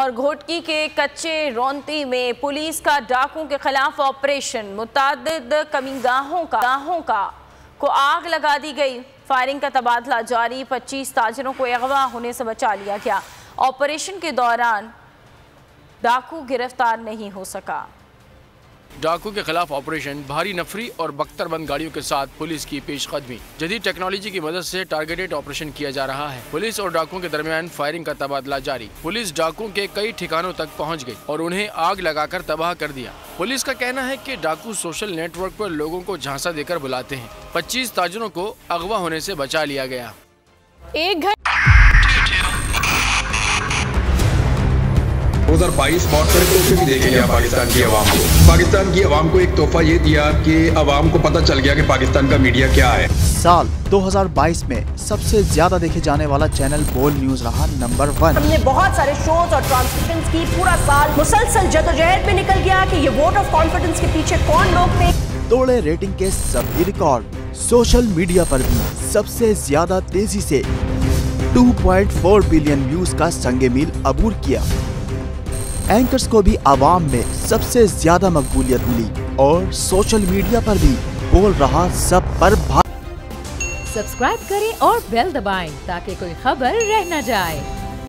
और घोटकी के कच्चे रौंती में पुलिस का डाकुओं के खिलाफ ऑपरेशन, मुतादिद कमीगाहों को आग लगा दी गई। फायरिंग का तबादला जारी, 25 ताजिरों को अगवा होने से बचा लिया गया। ऑपरेशन के दौरान डाकू गिरफ्तार नहीं हो सका। डाकू के खिलाफ ऑपरेशन, भारी नफरी और बख्तरबंद गाड़ियों के साथ पुलिस की पेशकदमी। जदीद टेक्नोलॉजी की मदद से टारगेटेड ऑपरेशन किया जा रहा है। पुलिस और डाकुओं के दरमियान फायरिंग का तबादला जारी। पुलिस डाकुओं के कई ठिकानों तक पहुंच गई और उन्हें आग लगाकर तबाह कर दिया। पुलिस का कहना है कि डाकू सोशल नेटवर्क पर लोगों को झांसा देकर बुलाते हैं। 25 ताजिरों को अगवा होने से बचा लिया गया। 2022 बहुत सारे तोहफे भी देखे गया पाकिस्तान की आवाम को। पाकिस्तान की आवाम को एक तोहफा ये दिया कि आवाम को पता चल गया कि पाकिस्तान का मीडिया क्या है। साल 2022 में सबसे ज्यादा देखे जाने वाला चैनल बोल न्यूज रहा नंबर 1। हमने बहुत सारे शोज और ट्रांसमिशंस की, पूरा साल मुसलसल जदोजहद में निकल गया कि ये वोट ऑफ कॉन्फिडेंस के पीछे कौन लोग थे। तोड़े रेटिंग के सभी रिकॉर्ड। सोशल मीडिया पर भी सबसे ज्यादा तेजी से 2.4 बिलियन व्यूज का संगे मील अबूर किया। एंकर्स को भी आवाम में सबसे ज्यादा मकबूलियत मिली और सोशल मीडिया पर भी बोल रहा सब पर सब्सक्राइब करें और बेल दबाएं ताकि कोई खबर रह न जाए।